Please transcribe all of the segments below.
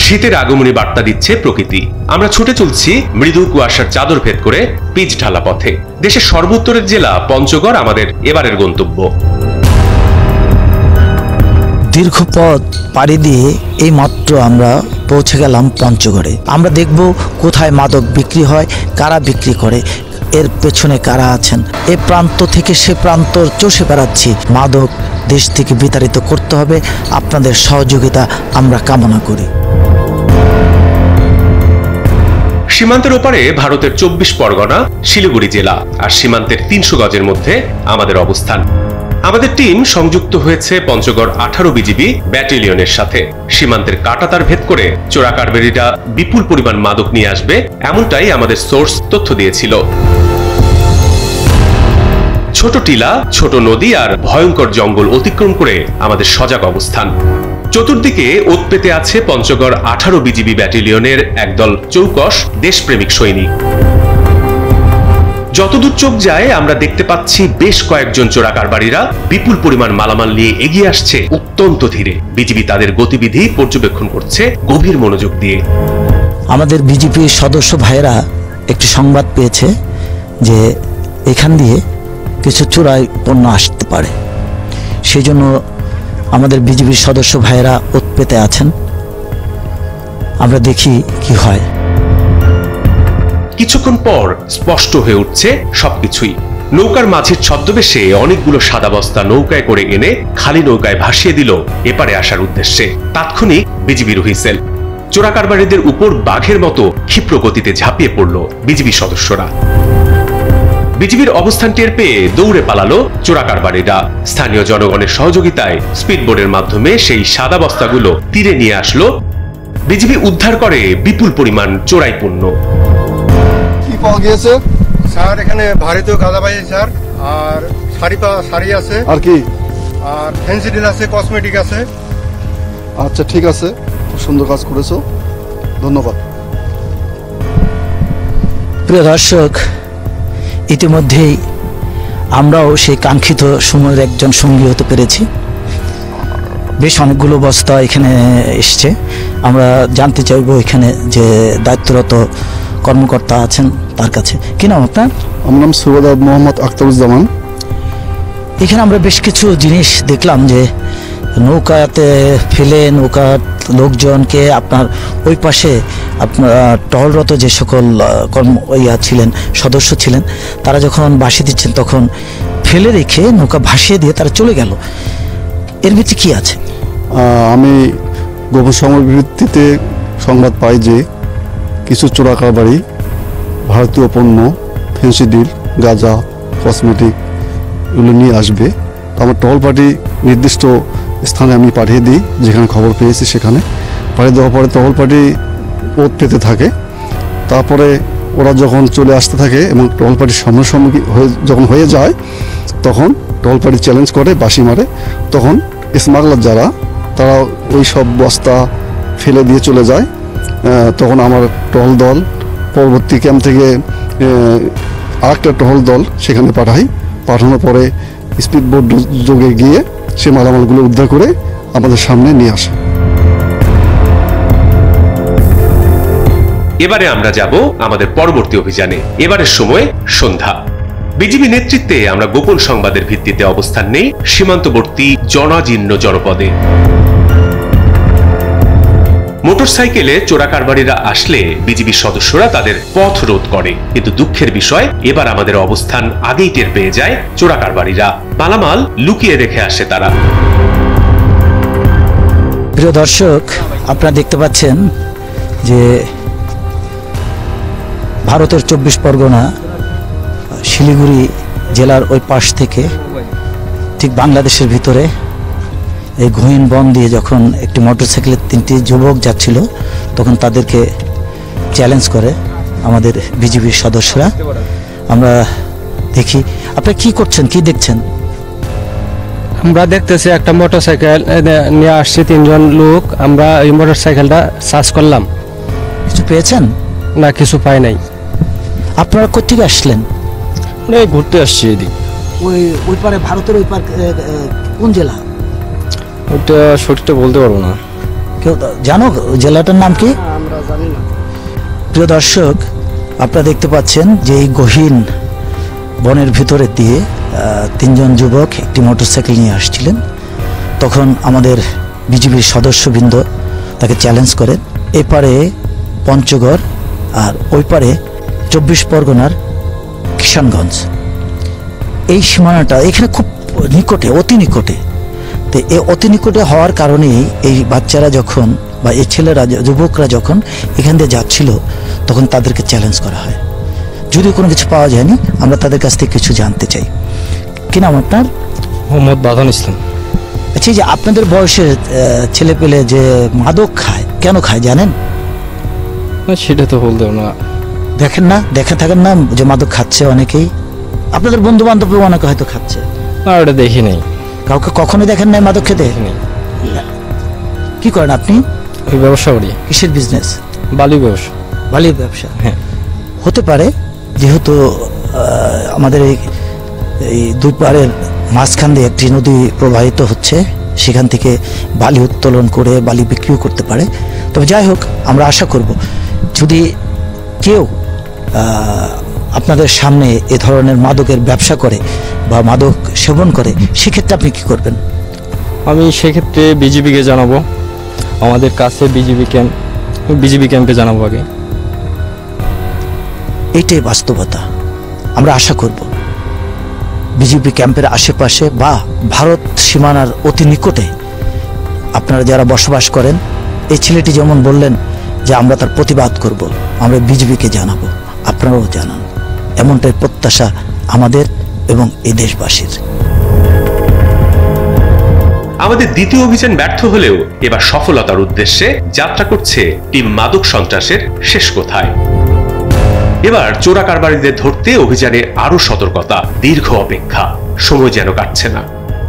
শীতের আগমনী বার্তা দিচ্ছে প্রকৃতি। আমরা ছুটে চলছি মৃদু কুয়াশার চাদর ভেদ করে পিচ ঢালা পথে। দেশের সর্বোত্তরের জেলা পঞ্চগড় আমাদের এবারের গন্তব্য। দীর্ঘ পথ পাড়ি দিয়ে এই মাত্র আমরা পৌঁছে গেলাম পঞ্চগড়ে। আমরা দেখব কোথায় মাদক বিক্রি হয়, কারা বিক্রি করে, এর পেছনে কারা আছেন। এ প্রান্ত থেকে সে প্রান্ত চষে বেড়াচ্ছি। মাদক দেশ থেকে বিতাড়িত করতে হবে, আপনাদের সহযোগিতা আমরা কামনা করি। সীমান্তের ওপারে ভারতের 24 পরগনা শিলিগুড়ি জেলা, আর সীমান্তের 300 গজের মধ্যে আমাদের অবস্থান। আমাদের টিম সংযুক্ত হয়েছে পঞ্চগড় 18 বিজিবি ব্যাটালিয়নের সাথে। সীমান্তের কাঁটাতার ভেদ করে চোরাকারবারিরা বিপুল পরিমাণ মাদক নিয়ে আসবে, এমনটাই আমাদের সোর্স তথ্য দিয়েছিল। ছোট টিলা, ছোট নদী আর ভয়ঙ্কর জঙ্গল অতিক্রম করে আমাদের সজাগ অবস্থান। চতুর্দিকে ওত পেতে আছে পঞ্চগড় 18 বিজিবি ব্যাটালিয়নের একদল চৌকস দেশপ্রেমিক সৈনিক। যতদূর চোখ যায় আমরা দেখতে পাচ্ছি বেশ কয়েকজন চোরাকারবারিরা বিপুল পরিমাণ মালামাল নিয়ে এগিয়ে আসছে অত্যন্ত ধীরে। বিজিবি তাদের গতিবিধি পর্যবেক্ষণ করছে গভীর মনোযোগ দিয়ে। আমাদের বিজেপির সদস্য ভাইয়েরা একটি সংবাদ পেয়েছে যে এখান দিয়ে কিছু চোরাই পণ্য আসতে পারে, সেই জন্য আমাদের বিজেপির সদস্য ভাইয়েরা ওত পেতে আছেন। আমরা দেখি কি হয়। কিছুক্ষণ পর স্পষ্ট হয়ে উঠছে সবকিছুই। নৌকার মাঝের ছদ্মবেশে অনেকগুলো সাদা বস্তা নৌকায় করে এনে খালি নৌকায় ভাসিয়ে দিল এপারে আসার উদ্দেশ্যে তাৎক্ষণিক বিজিবির হুইসেল। চোরাকারবারিদের উপর বাঘের মতো ক্ষিপ্র গতিতে ঝাঁপিয়ে পড়ল বিজিবি সদস্যরা। বিজিবির অবস্থান টের পেয়ে দৌড়ে পালালো চোরাকারবারিরা। স্থানীয় জনগণের সহযোগিতায় স্পিডবোটের মাধ্যমে সেই সাদা বস্তাগুলো তীরে নিয়ে আসলো। বিজিবি উদ্ধার করে বিপুল পরিমাণ চোরাই পণ্য। কি পাওয়া গিয়েছে স্যার? এখানে ভারতীয় গাঁজাবাজি স্যার, আর শাড়ি আছে, আর কি, আর ফেন্সিডিল আছে, কসমেটিক আছে। আচ্ছা ঠিক আছে, খুব সুন্দর কাজ করেছো, ধন্যবাদ। প্রিয় দর্শক, ইতিমধ্যেই আমরাও সেই কাঙ্ক্ষিত সময়ের একজন সঙ্গী হতে পেরেছি। বেশ অনেকগুলো বস্তা এখানে এসছে। আমরা জানতে চাইব এখানে যে দায়িত্বরত কর্মকর্তা আছেন তার কাছে। কি নাম আপনার? আমার নাম সুবেদার মোহাম্মদ আখতারুজ্জামান। এখানে আমরা বেশ কিছু জিনিস দেখলাম যে নৌকাতে ফেলে নৌকার লোকজনকে আপনার ওই পাশে আপনার টহলরত যে সকল ছিলেন সদস্য ছিলেন, তারা যখন ভাসিয়ে দিচ্ছেন তখন ফেলে রেখে নৌকা ভাসিয়ে দিয়ে তারা চলে গেল। এর ভিতরে কি আছে? আমি গোপন সংবাদের ভিত্তিতে সংবাদ পাই যে কিছু চোরাকারবারি ভারতীয় পণ্য, ফেন্সিডিল, গাঁজা, কসমেটিক এগুলো নিয়ে আসবে। আমার টহল পার্টি নির্দিষ্ট স্থানে আমি পাঠিয়ে দিই, যেখানে খবর পেয়েছি সেখানে পাঠিয়ে দেওয়ার পরে টহল পার্টি ওত পেতে থাকে। তারপরে ওরা যখন চলে আসতে থাকে এবং টহল পার্টির সামনাসামনি যখন হয়ে যায় তখন টহল পার্টি চ্যালেঞ্জ করে, বাঁশি মারে। তখন স্মাগলার যারা তারা ওই সব বস্তা ফেলে দিয়ে চলে যায়। তখন আমার টহল দল পরবর্তী ক্যাম্প থেকে আরেকটা টহল দল সেখানে পাঠানোর পরে স্পিডবোট যোগে গিয়ে সে মালামালগুলো উদ্ধার করে আমাদের সামনে নিয়ে আসে। এবারে আমরা যাব আমাদের পরবর্তী অভিযানে। এবারের সময় সন্ধ্যা। বিজিবি নেতৃত্বে আমরা গোপন সংবাদের ভিত্তিতে অবস্থান নেই সীমান্তবর্তী জনাজীর্ণ জনপদে। মোটরসাইকেলে চোরাকারবারিরা আসলে বিজিবি সদস্যরা তাদের পথ রোধ করে, কিন্তু দুঃখের বিষয় এবার আমাদের অবস্থান আগেই টের পেয়ে যায় চোরাকারবারিরা। মালামাল লুকিয়ে রেখে আসে তারা। প্রিয় দর্শক, আপনারা দেখতে পাচ্ছেন যে ভারতের 24 পরগনা শিলিগুড়ি জেলার ওই পাশ থেকে ঠিক বাংলাদেশের ভিতরে এই ঘুইন বন দিয়ে যখন একটি মোটরসাইকেলের 3টি যুবক যাচ্ছিল তখন তাদেরকে চ্যালেঞ্জ করে আমাদের বিজিবির সদস্যরা। আমরা দেখি আপনারা কি করছেন, কি দেখছেন? আমরা দেখতেছি একটা মোটরসাইকেল নিয়ে আসছে 3 জন লোক। আমরা এই মোটরসাইকেলটা সার্চ করলাম। কিছু পেয়েছেন? না, কিছু পাই নাই। আপনারা কোথেকে আসলেন? ঘুরতে আসছি এদিক। ওই পারে ভারতের ওই পার কোন জেলা? ওটা সঠিকটা বলতে পারবো না। কেউ জানো জেলাটার নাম কি? প্রিয় দর্শক, আপনারা দেখতে পাচ্ছেন যে এই গহীন বনের ভিতরে দিয়ে তিনজন যুবক একটি মোটরসাইকেল নিয়ে আসছিলেন। তখন আমাদের বিজিবির সদস্যবৃন্দ তাকে চ্যালেঞ্জ করেন। এপারে পঞ্চগড় আর ওই পারে 24 পরগনার কিষানগঞ্জ। এই সীমানাটা এখানে খুব নিকটে, অতি নিকটে। তো এই অতি নিকটে হওয়ার কারণেই এই বাচ্চারা যখন বা এই ছেলেরা, যুবকরা যখন এখান দিয়ে যাচ্ছিল, তখন তাদেরকে চ্যালেঞ্জ করা হয়। যদিও কোনো কিছু পাওয়া যায়নি, আমরা তাদের কাছ থেকে কিছু জানতে চাই। কি নাম আপনার? মোহাম্মদ বাদন ইসলাম। আচ্ছা, এই যে আপনাদের বয়সের ছেলে পেলে যে মাদক খায়, কেন খায় জানেন? সেটা তো বলতে না। দেখেন না, দেখে থাকেন না যে মাদক খাচ্ছে অনেকেই? আপনাদের বন্ধু বান্ধব অনেকে হয়তো খাচ্ছে। না, ওটা দেখি নাই। কাউকে কখনোই দেখেন নাই মাদক খেতে? কি করেন আপনি? ওই ব্যবসা করি। কিসের বিজনেস? বালি ব্যবসা। বালির ব্যবসা? হ্যাঁ। হতে পারে, যেহেতু আমাদের এই দুই পাড়ের মাঝখান দিয়ে একটি নদী প্রবাহিত হচ্ছে, সেখান থেকে বালি উত্তোলন করে বালি বিক্রিও করতে পারে। তবে যাই হোক, আমরা আশা করব যদি কেউ আপনাদের সামনে এ ধরনের মাদকের ব্যবসা করে বা মাদক সেবন করে, সেক্ষেত্রে আপনি কি করবেন? আমি সেক্ষেত্রে বিজিবিকে জানাবো। আমাদের কাছে বিজিবি ক্যাম্পে জানাবো আগে। এইটাই বাস্তবতা। আমরা আশা করব বিজিবি ক্যাম্পের আশেপাশে বা ভারত সীমানার অতি নিকটে আপনারা যারা বসবাস করেন, এই ছেলেটি যেমন বললেন যে আমরা তার প্রতিবাদ করব, আমরা বিজিবিকে জানাবো, আপনারাও জানান। এমনটাই প্রত্যাশা আমাদের এবং এই দেশবাসীর। আমাদের দ্বিতীয় অভিযান ব্যর্থ হলেও এবার সফলতার উদ্দেশ্যে যাত্রা করছে টিম মাদক সন্ত্রাসের শেষ কোথায়। এবার চোরা কারবারিদের ধরতে অভিযানে আরো সতর্কতা, দীর্ঘ অপেক্ষা, সময় যেন কাটছে না।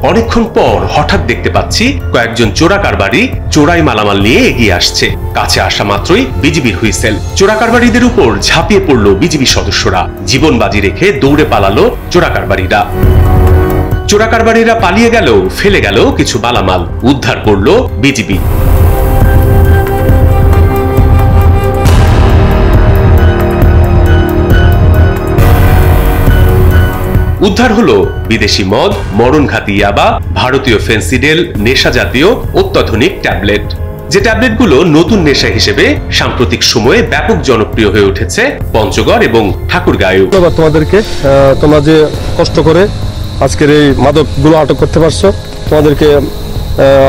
অনেকক্ষণ পর হঠাৎ দেখতে পাচ্ছি কয়েকজন চোরা কারবারি চোরাই মালামাল নিয়ে এগিয়ে আসছে। কাছে আসা মাত্রই বিজিবির হুইসেল। চোরা কারবারিদের উপর ঝাঁপিয়ে পড়লো বিজিবি সদস্যরা। জীবন বাজি রেখে দৌড়ে পালালো চোরা কারবারিরা। চোরা কারবারিরা পালিয়ে গেল, ফেলে গেল কিছু মালামাল, উদ্ধার করলো বিজিবি। উদ্ধার হলো বিদেশি মদ, মরণঘাতী ইয়াবা, ভারতীয় ফেন্সিডেল, নেশা জাতীয় অত্যাধুনিক ট্যাবলেট। যে ট্যাবলেটগুলো নতুন নেশা হিসেবে সাম্প্রতিক সময়ে ব্যাপক জনপ্রিয় হয়ে উঠেছে পঞ্চগড় এবং ঠাকুরগাঁও। ধন্যবাদ তোমাদেরকে, তোমরা যে কষ্ট করে আজকের এই মাদকগুলো আটক করতে পারছো। তোমাদেরকে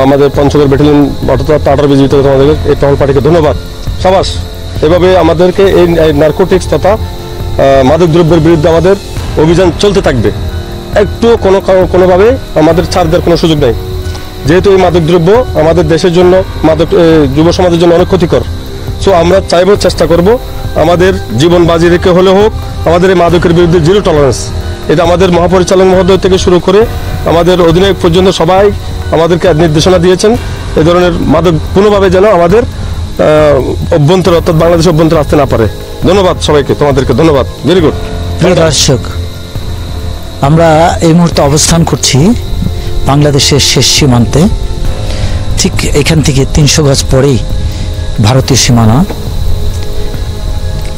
আমাদের পঞ্চগড় ব্যাটালিয়ন অর্থাৎ 18 বিজিবিতে তোমাদেরকে এই টহল পার্টিকে ধন্যবাদ। সাবাস। এভাবে আমাদেরকে এই নার্কোটিক্স তথা মাদক দ্রব্যের বিরুদ্ধে আমাদের অভিযান চলতে থাকবে। একটু কোনোভাবে আমাদের ছাড় দেওয়ার কোনো সুযোগ নেই, যেহেতু এই মাদক দ্রব্য আমাদের দেশের জন্য, মাদক যুব সমাজের জন্য অনেক ক্ষতিকর। সো আমরা চাইবো, চেষ্টা করব আমাদের জীবন বাজি রেখে হলে হোক আমাদের এই মাদকের বিরুদ্ধে জিরো টলারেন্স। এটা আমাদের মহাপরিচালক মহোদয় থেকে শুরু করে আমাদের অধিনায়ক পর্যন্ত সবাই আমাদেরকে নির্দেশনা দিয়েছেন এই ধরনের মাদক কোনোভাবে যেন আমাদের অভ্যন্তরে অর্থাৎ বাংলাদেশের অভ্যন্তরে আসতে না পারে। ধন্যবাদ সবাইকে, তোমাদেরকে ধন্যবাদ। Very good. প্রিয় দর্শক, আমরা এই মুহূর্তে অবস্থান করছি বাংলাদেশের শেষ সীমান্তে। ঠিক এখান থেকে 300 গজ পরেই ভারতীয় সীমানা।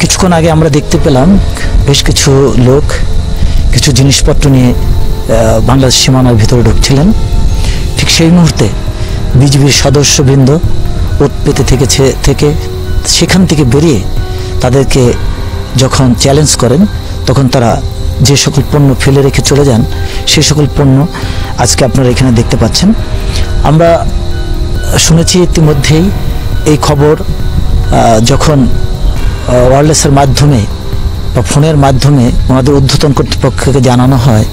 কিছুক্ষণ আগে আমরা দেখতে পেলাম বেশ কিছু লোক কিছু জিনিসপত্র নিয়ে বাংলাদেশ সীমানার ভিতরে ঢুকছিলেন। ঠিক সেই মুহূর্তে বিজিবির সদস্যবৃন্দ ওত পেতে থেকে সেখান থেকে বেরিয়ে তাদেরকে যখন চ্যালেঞ্জ করেন, তখন তারা যে সকল পণ্য ফেলে রেখে চলে যান, সেই সকল পণ্য আজকে আপনারা এখানে দেখতে পাচ্ছেন। আমরা শুনেছি ইতিমধ্যেই এই খবর যখন ওয়্যারলেসের মাধ্যমে বা ফোনের মাধ্যমে ওনাদের ঊর্ধ্বতন কর্তৃপক্ষকে জানানো হয়,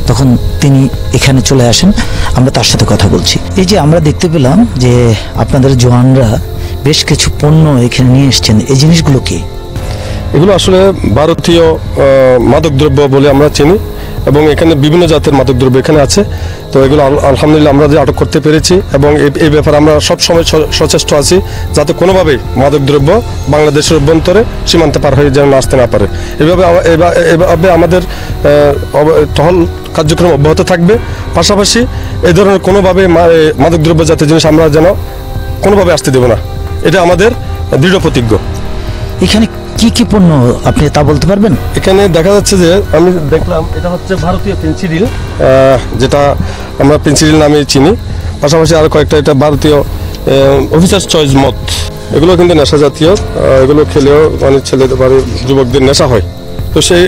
তখন তিনি এখানে চলে আসেন। আমরা তার সাথে কথা বলছি। এই যে আমরা দেখতে পেলাম যে আপনাদের জওয়ানরা বেশ কিছু পণ্য এখানে নিয়ে এসছেন, এই জিনিসগুলো কি? এগুলো আসলে ভারতীয় মাদকদ্রব্য বলে আমরা চিনি এবং এখানে বিভিন্ন জাতের মাদকদ্রব্য এখানে আছে। তো এগুলো আলহামদুলিল্লাহ আমরা যে আটক করতে পেরেছি এবং এই ব্যাপারে আমরা সবসময় সচেষ্ট আছি যাতে কোনোভাবেই মাদকদ্রব্য বাংলাদেশের অভ্যন্তরে সীমান্তে পার হয়ে যেন আসতে না পারে। এভাবে আমাদের টহল কার্যক্রম অব্যাহত থাকবে। পাশাপাশি এই ধরনের কোনোভাবে মাদকদ্রব্য জাতীয় জিনিস আমরা যেন কোনোভাবে আসতে দেব না, এটা আমাদের দৃঢ় প্রতিজ্ঞ। এখানে কি কি পণ্য আপনি তা বলতে পারবেন? এখানে দেখা যাচ্ছে যে আমি দেখলাম এটা হচ্ছে ভারতীয় পেন্সিডিল, যেটা আমরা পেন্সিডিল নামে চিনি। পাশাপাশি আরও কয়েকটা এটা ভারতীয় অফিসার্স চয়েস মদ, এগুলো কিন্তু নেশা জাতীয়, এগুলো খেলেও অনেক ছেলেদের বাড়ি যুবকদের নেশা হয়। তো সেই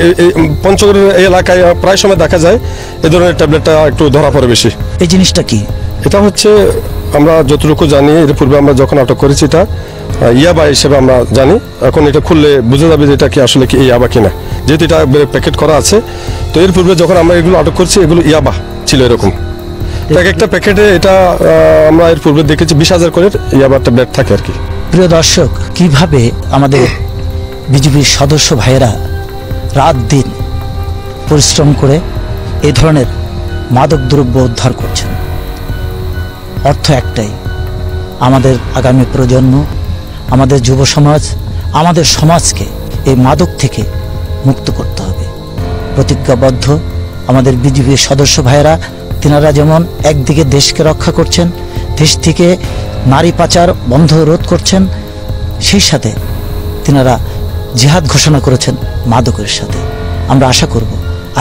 পঞ্চগড়ের এই এলাকায় প্রায় সময় দেখা যায় এই ধরনের ট্যাবলেটটা একটু ধরা পড়ে বেশি। এই জিনিসটা কি? এটা হচ্ছে আমরা যতটুকু জানি, এর পূর্বে আমরা যখন আটক করেছি এটা ইয়াবা হিসেবে আমরা জানি। এখন এটা খুললে বোঝা যাবে যে এটা কি আসলে কি ইয়াবা কিনা, যেহেতু এটা প্যাকেট করা আছে। তো এর পূর্বে যখন আমরা এগুলো আটক করছি এগুলো ইয়াবা ছিল এরকম। এক একটা প্যাকেটে এটা আমরা এর পূর্বে দেখেছি 20,000 করে ইয়াবা ট্যাবলেট থাকে আর কি। প্রিয় দর্শক, কিভাবে আমাদের বিজেপির সদস্য ভাইয়েরা রাত দিন পরিশ্রম করে এই ধরনের মাদক দ্রব্য উদ্ধার করছেন। অর্থ একটাই, আমাদের আগামী প্রজন্ম, আমাদের যুব সমাজ, আমাদের সমাজকে এই মাদক থেকে মুক্ত করতে হবে। প্রতিজ্ঞাবদ্ধ আমাদের বিজেপির সদস্য ভাইয়েরা, তিনারা যেমন একদিকে দেশকে রক্ষা করছেন, দেশ থেকে নারী পাচার বন্ধ রোধ করছেন, সেই সাথে তিনারা জিহাদ ঘোষণা করেছেন মাদকের সাথে। আমরা আশা করব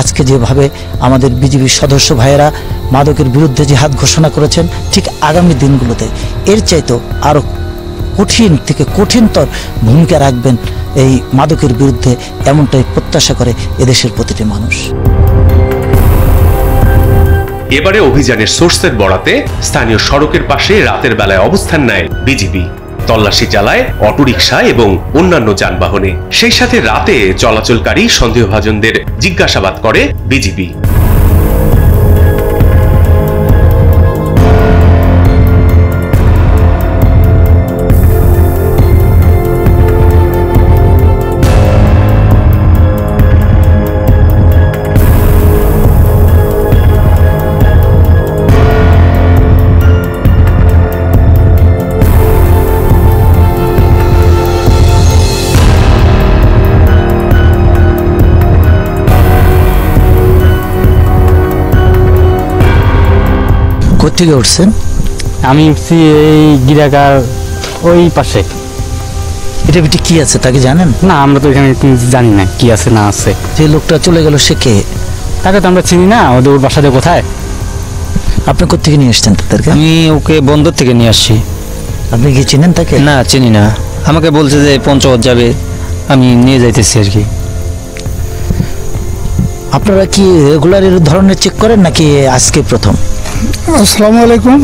আজকে যেভাবে আমাদের বিজেপির সদস্য ভাইয়েরা মাদকের বিরুদ্ধে জিহাদ ঘোষণা করেছেন, ঠিক আগামী দিনগুলোতে এর চাইতেও আরও কঠিন থেকে কঠিনতর ভূমিকা রাখবেন এই মাদকের বিরুদ্ধে, এমনটাই প্রত্যাশা করে এদেশের প্রতিটি মানুষ। এবারে অভিযানের সোর্সের বরাতে স্থানীয় সড়কের পাশে রাতের বেলায় অবস্থান নেয় বিজিবি। তল্লাশি চালায় অটোরিকশা এবং অন্যান্য যানবাহনে। সেই সাথে রাতে চলাচলকারী সন্দেহভাজনদের জিজ্ঞাসাবাদ করে বিজিবি। কোথেকে উঠছেন? আমি উঠছি এই গিরাকার ওই পাশে। এটা বিটি কি আছে তাকে জানেন? না, আমরা তো এখানে জানি না কি আছে না আছে। যে লোকটা চলে গেল সে কে? তাকে তো আমরা চিনি না, ওদের বাসাতে কোথায়। আপনি কোথেকে নিয়ে এসছেন তাদেরকে? আমি ওকে বন্দর থেকে নিয়ে আসছি। আপনি কি চিনেন তাকে? না, চিনি না। আমাকে বলছে যে পঞ্চগড় যাবে, আমি নিয়ে যাইতেছি আর কি। আপনারা কি রেগুলার এর ধরনের চেক করেন নাকি আজকে প্রথম? আসসালামু আলাইকুম।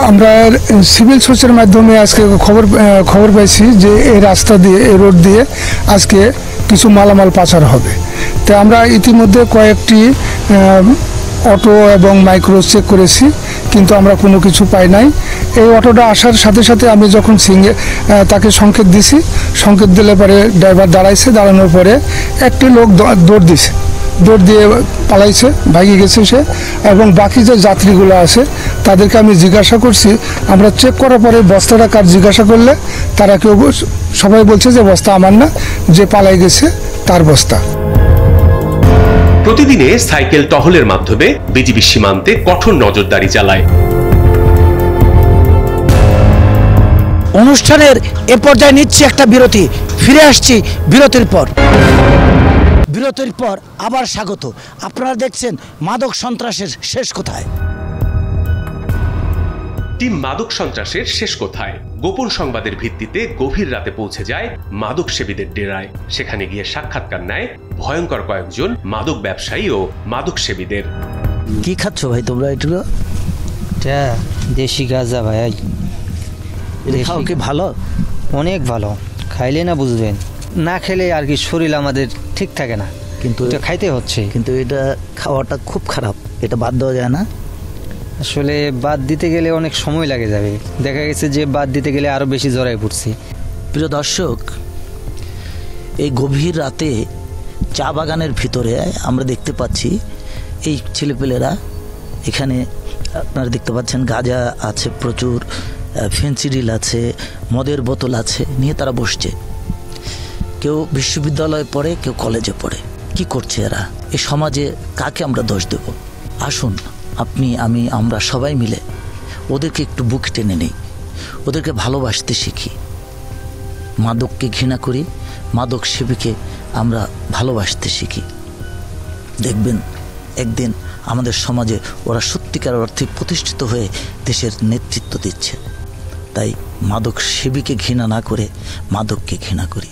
আমরা সিভিল সোর্সের মাধ্যমে আজকে খবর পাইছি যে এই রাস্তা দিয়ে, এই রোড দিয়ে আজকে কিছু মালামাল পাচার হবে। তো আমরা ইতিমধ্যে কয়েকটি অটো এবং মাইক্রো চেক করেছি, কিন্তু আমরা কোনো কিছু পাই নাই। এই অটোটা আসার সাথে সাথে আমি যখন তাকে সংকেত দিছি, সংকেত দিলে পরে ড্রাইভার দাঁড়াইছে, দাঁড়ানোর পরে একটি লোক দৌড় দিয়ে পালাইছে, ভাগিয়ে গেছে সে। এবং বাকি যে যাত্রীগুলো আছে তাদেরকে আমি জিজ্ঞাসা করছি, আমরা চেক করার পরে বস্তাটা কার জিজ্ঞাসা করলে তারা সবাই বলছে যে বস্তা আমার না, যে পালাই গেছে তার বস্তা। প্রতিদিনে সাইকেল টহলের মাধ্যমে বিজিবি সীমান্তে কঠোর নজরদারি চালায়। অনুষ্ঠানের এ পর্যায়ে নিচ্ছি একটা বিরতি, ফিরে আসছি বিরতির পর। বিরতির পর আবার স্বাগত। আপনারা দেখছেন মাদক সন্ত্রাসের শেষ কোথায়। টিম মাদক সন্ত্রাসের শেষ কোথায় গোপন সংবাদের ভিত্তিতে গভীর রাতে পৌঁছে যায় মাদক সেবীদের ডেরায়। সেখানে গিয়ে সাক্ষাৎকার নেয় ভয়ঙ্কর কয়েকজন মাদক ব্যবসায়ী ও মাদক সেবীদের। কি খাচ্ছ ভাই তোমরা? এগুলো দেশি গাঁজা ভাই। খাও কি ভালো? অনেক ভালো, খাইলে না বুঝবেন। না খেলে আর কি শরীর আমাদের ঠিক থাকে না, কিন্তু এটা খাইতে হচ্ছে। কিন্তু এটা খাওয়াটা খুব খারাপ, এটা বাদ দেওয়া যায় না। আসলে বাদ দিতে গেলে অনেক সময় লাগে যাবে, দেখা গেছে যে বাদ দিতে গেলে আরো বেশি জড়াই পড়ছি। প্রিয় দর্শক, এই গভীর রাতে চা বাগানের ভিতরে আমরা দেখতে পাচ্ছি এই ছেলেপেলেরা, এখানে আপনারা দেখতে পাচ্ছেন গাঁজা আছে প্রচুর, ফেন্সিডিল আছে, মদের বোতল আছে, নিয়ে তারা বসছে। কেউ বিশ্ববিদ্যালয়ে পড়ে, কেউ কলেজে পড়ে। কি করছে এরা? এই সমাজে কাকে আমরা দোষ দেব? আসুন আপনি, আমি, আমরা সবাই মিলে ওদেরকে একটু বুক টেনে নেই। ওদেরকে ভালোবাসতে শিখি। মাদককে ঘৃণা করি, মাদক সেবীকে আমরা ভালোবাসতে শিখি। দেখবেন একদিন আমাদের সমাজে ওরা সত্যিকার অর্থে প্রতিষ্ঠিত হয়ে দেশের নেতৃত্ব দিচ্ছে। তাই মাদক সেবীকে ঘৃণা না করে মাদককে ঘৃণা করি।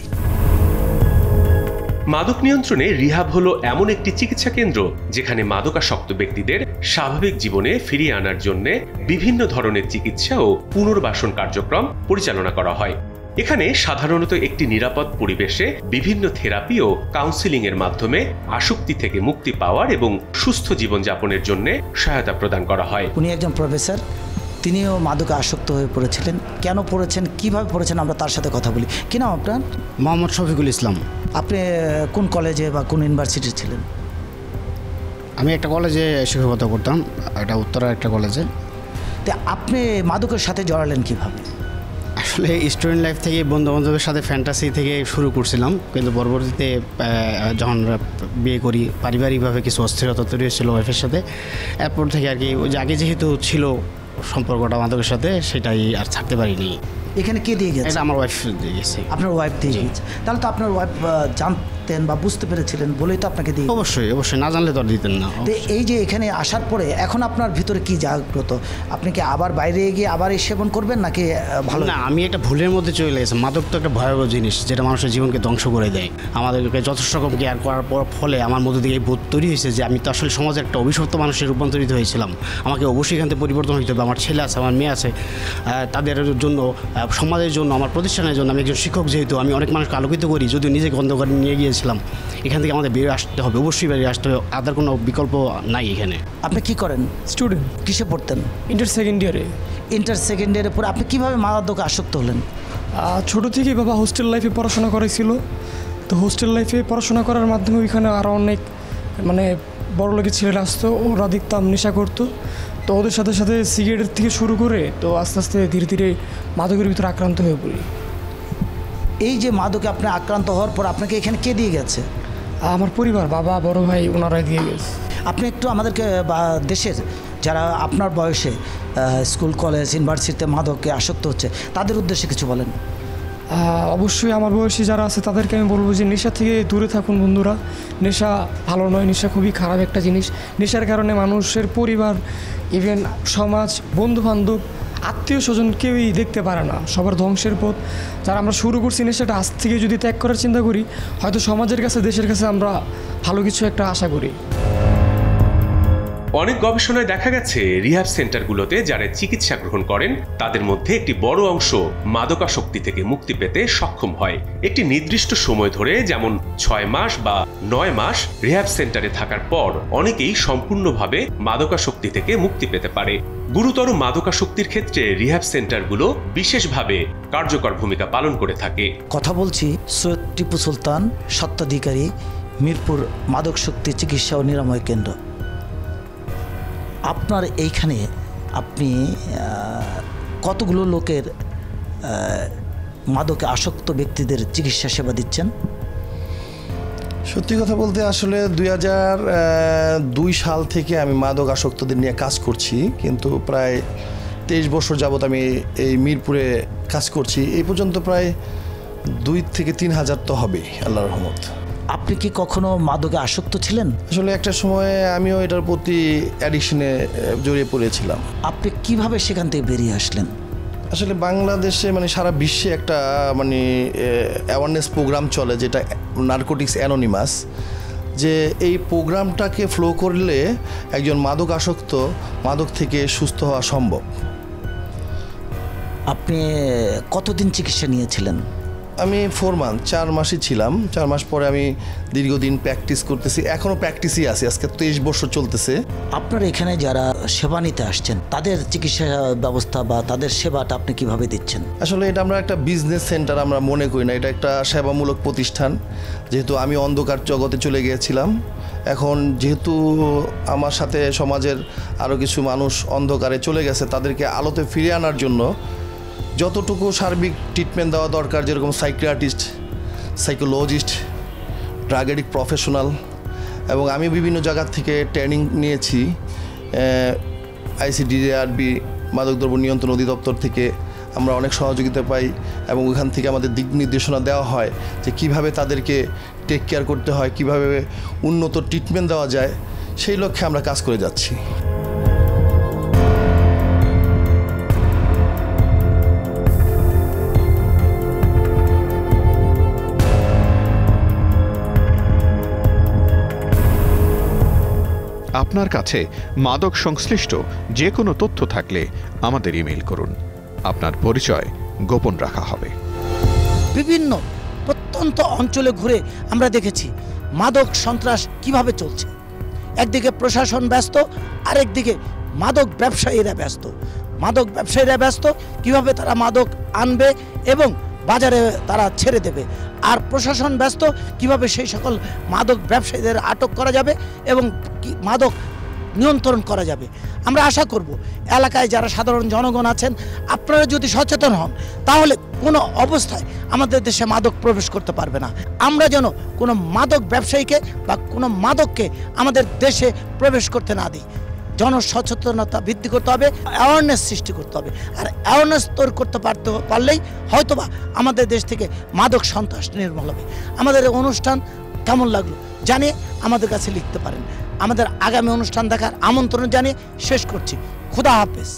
মাদক নিয়ন্ত্রণে রিহাব হলো এমন একটি চিকিৎসা কেন্দ্র যেখানে মাদকাসক্ত ব্যক্তিদের স্বাভাবিক জীবনে ফিরিয়ে আনার জন্য বিভিন্ন ধরনের চিকিৎসা ও পুনর্বাসন কার্যক্রম পরিচালনা করা হয়। এখানে সাধারণত একটি নিরাপদ পরিবেশে বিভিন্ন থেরাপি ও কাউন্সিলিং এর মাধ্যমে আসক্তি থেকে মুক্তি পাওয়ার এবং সুস্থ জীবনযাপনের জন্য সহায়তা প্রদান করা হয়। উনি একজন প্রফেসর, তিনিও মাদকে আসক্ত হয়ে পড়েছিলেন। কেন পড়েছেন, কিভাবে পড়েছেন, আমরা তার সাথে কথা বলি। কি নাম আপনার? মোহাম্মদ শফিকুল ইসলাম। আপনি কোন কলেজে বা কোন ইউনিভার্সিটি ছিলেন? আমি একটা কলেজে শিক্ষকতা করতাম, এটা উত্তরার একটা কলেজে। তো আপনি মাদকের সাথে জড়ালেন কিভাবে? আসলে স্টুডেন্ট লাইফ থেকে বন্ধু বান্ধবের সাথে ফ্যান্টাসি থেকে শুরু করছিলাম, কিন্তু পরবর্তীতে যখন বিয়ে করি পারিবারিকভাবে কিছু অস্থিরতা তৈরি হয়েছিল ওয়াইফের সাথে। এরপর থেকে আর কি ওই যে আগে যেহেতু ছিল সম্পর্কটা মাদকের সাথে, সেটাই আর ছাড়তে পারিনি। এখানে কে দিয়ে গেছে? এটা আমার ওয়াইফ দিয়ে গেছে। আপনার ওয়াইফ দিয়ে গেছে? তাহলে তো আপনার ওয়াইফ জানতেন বা বুঝতে পেরেছিলেন বলেই তো আপনাকে দিয়ে। অবশ্যই অবশ্যই, না জানলে তো আর দিতেন না। তো এই যে এখানে আসার পরে এখন আপনার ভিতরে কি জাগ্রত? আপনি কি আবার বাইরে গিয়ে আবার এই সেবন করবেন নাকি ভালো? না, আমি একটা ভুলের মধ্যে চলে গেছি। মাদক তো একটা ভয়াবহ জিনিস যেটা মানুষের জীবনকে ধ্বংস করে দেয়। আমাদেরকে যথেষ্ট রকম কেয়ার করার ফলে আমার মধ্যে থেকে এই বোধ তৈরি হয়েছে যে আমি তো আসলে সমাজে একটা অভিশপ্ত মানুষের রূপান্তরিত হয়েছিলাম। আমাকে অবশ্যই এখান থেকে পরিবর্তন হতে হবে। আমার ছেলে আছে, আমার মেয়ে আছে, তাদের জন্য, সমাজের জন্য, আমার প্রতিষ্ঠানের জন্য। আমি একজন শিক্ষক যেহেতু, আমি অনেক মানুষকে আলোকিত করি, যদিও নিজেকে অন্ধকারে নিয়ে গিয়েছিলাম। এখান থেকে আমাদের বেরিয়ে আসতে হবে, অবশ্যই বেরিয়ে আসতে হবে, আদার কোনো বিকল্প নাই এখানে। আপনি কি করেন? স্টুডেন্ট, কিসে পড়তেন? ইন্টার সেকেন্ড ইয়ারে। ইন্টার সেকেন্ড ইয়ারে পরে আপনি কিভাবে মাদকে আসক্ত হলেন? ছোটো থেকেই বাবা হোস্টেল লাইফে পড়াশোনা করেছিল, তো হোস্টেল লাইফে পড়াশোনা করার মাধ্যমে ওইখানে আরও অনেক বড় লোকের ছেলেরা আসতো, ওরা দেখতাম নেশা করতো। তো ওদের সাথে সাথে সিগারেটের থেকে শুরু করে তো আস্তে আস্তে ধীরে ধীরে মাদকের ভিতরে আক্রান্ত হয়ে পড়ি। এই যে মাদকে আপনি আক্রান্ত হওয়ার পর আপনাকে এখানে কে দিয়ে গেছে? আমার পরিবার, বাবা, বড় ভাই, ওনারাই দিয়ে গেছে। আপনি একটু আমাদেরকে বা দেশের যারা আপনার বয়সে স্কুল কলেজ ইউনিভার্সিটিতে মাদকে আসক্ত হচ্ছে তাদের উদ্দেশ্যে কিছু বলেন। অবশ্যই আমার বয়সী যারা আছে তাদেরকে আমি বলবো যে নেশা থেকে দূরে থাকুন বন্ধুরা। নেশা ভালো নয়, নেশা খুবই খারাপ একটা জিনিস। নেশার কারণে মানুষের পরিবার, ইভেন সমাজ, বন্ধুবান্ধব, আত্মীয় স্বজন কেউই দেখতে পারে না। সবার ধ্বংসের পথ। যারা আমরা শুরু করছি নেশাটা, আজ থেকে যদি ত্যাগ করার চিন্তা করি, হয়তো সমাজের কাছে, দেশের কাছে আমরা ভালো কিছু একটা আশা করি। অনেক গবেষণায় দেখা গেছে রিহ্যাব সেন্টারগুলোতে যারা চিকিৎসা গ্রহণ করেন তাদের মধ্যে একটি বড় অংশ মাদকাসক্তি থেকে মুক্তি পেতে সক্ষম হয়। একটি নির্দিষ্ট সময় ধরে, যেমন 6 মাস বা 9 মাস রিহ্যাব সেন্টারে থাকার পর অনেকেই সম্পূর্ণভাবে মাদকাসক্তি থেকে মুক্তি পেতে পারে। গুরুতর মাদকাসক্তির ক্ষেত্রে রিহ্যাব সেন্টারগুলো বিশেষভাবে কার্যকর ভূমিকা পালন করে থাকে। কথা বলছি সৈয়দ টিপু সুলতান স্বত্বাধিকারী মিরপুর মাদক শক্তি চিকিৎসা ও নিরাময় কেন্দ্র। আপনার এইখানে আপনি কতগুলো লোকের মাদকে আসক্ত ব্যক্তিদের চিকিৎসা সেবা দিচ্ছেন? সত্যি কথা বলতে আসলে 2002 সাল থেকে আমি মাদক আসক্তদের নিয়ে কাজ করছি, কিন্তু প্রায় 23 বছর যাবৎ আমি এই মিরপুরে কাজ করছি। এই পর্যন্ত প্রায় 2 থেকে 3 হাজার তো হবে, আল্লাহর রহমত। আপনি কি কখনো মাদকে আসক্ত ছিলেন? আসলে একটা সময় আমিও এটার প্রতি অ্যাডিকশনে জড়িয়ে পড়েছিলাম। আপনি কিভাবে সেখান থেকে বেরিয়ে আসলেন? আসলে বাংলাদেশে সারা বিশ্বে একটা অ্যাওয়ারনেস প্রোগ্রাম চলে, যেটা নারকোটিক্স অ্যানোনিমাস, যে এই প্রোগ্রামটাকে ফলো করলে একজন মাদক আসক্ত মাদক থেকে সুস্থ হওয়া সম্ভব। আপনি কতদিন চিকিৎসা নিয়েছিলেন? আমি 4 মান্থ, 4 মাসই ছিলাম। 4 মাস পরে আমি দীর্ঘদিন প্র্যাকটিস করতেছি, এখনও প্র্যাকটিসই আছি, আজকে 23 বছর চলতেছে। আপনার এখানে যারা সেবা নিতে আসছেন তাদের চিকিৎসা ব্যবস্থা বা তাদের সেবাটা আপনি কিভাবে দিচ্ছেন? আসলে এটা আমরা একটা বিজনেস সেন্টার আমরা মনে করি না, এটা একটা সেবামূলক প্রতিষ্ঠান। যেহেতু আমি অন্ধকার জগতে চলে গিয়েছিলাম, এখন যেহেতু আমার সাথে সমাজের আরও কিছু মানুষ অন্ধকারে চলে গেছে, তাদেরকে আলোতে ফিরিয়ে আনার জন্য যতটুকু সার্বিক ট্রিটমেন্ট দেওয়া দরকার, যেরকম psychiatrist, psychologist, drug addict professional, এবং আমি বিভিন্ন জায়গা থেকে ট্রেনিং নিয়েছি। ICDRB মাদকদ্রব্য নিয়ন্ত্রণ অধিদপ্তর থেকে আমরা অনেক সহযোগিতা পাই এবং ওইখান থেকে আমাদের দিক নির্দেশনা দেওয়া হয় যে কিভাবে তাদেরকে টেক কেয়ার করতে হয়, কিভাবে উন্নত ট্রিটমেন্ট দেওয়া যায়, সেই লক্ষ্যে আমরা কাজ করে যাচ্ছি। আপনার কাছে মাদক সংশ্লিষ্ট যে কোনো তথ্য থাকলে আমাদের ইমেইল করুন। আপনার পরিচয় গোপন রাখা হবে। বিভিন্ন প্রত্যন্ত অঞ্চলে ঘুরে আমরা দেখেছি মাদক সন্ত্রাস কিভাবে চলছে। একদিকে প্রশাসন ব্যস্ত, আরেকদিকে মাদক ব্যবসায়ীরা ব্যস্ত। মাদক ব্যবসায়ীরা ব্যস্ত কিভাবে তারা মাদক আনবে এবং বাজারে তারা ছেড়ে দেবে, আর প্রশাসন ব্যস্ত কিভাবে সেই সকল মাদক ব্যবসায়ীদের আটক করা যাবে এবং মাদক নিয়ন্ত্রণ করা যাবে। আমরা আশা করব এলাকায় যারা সাধারণ জনগণ আছেন, আপনারা যদি সচেতন হন তাহলে কোনো অবস্থায় আমাদের দেশে মাদক প্রবেশ করতে পারবে না। আমরা যেন কোনো মাদক ব্যবসায়ীকে বা কোনো মাদককে আমাদের দেশে প্রবেশ করতে না দিই। জনসচেতনতা বৃদ্ধি করতে হবে, অ্যাওয়ারনেস সৃষ্টি করতে হবে, আর অ্যাওয়ারনেস তৈরি করতে পারলেই হয়তোবা আমাদের দেশ থেকে মাদক সন্ত্রাস নির্মূল হবে। আমাদের অনুষ্ঠান কেমন লাগলো জানিয়ে আমাদের কাছে লিখতে পারেন। আমাদের আগামী অনুষ্ঠান দেখার আমন্ত্রণ জানিয়ে শেষ করছি। খুদা হাফেজ।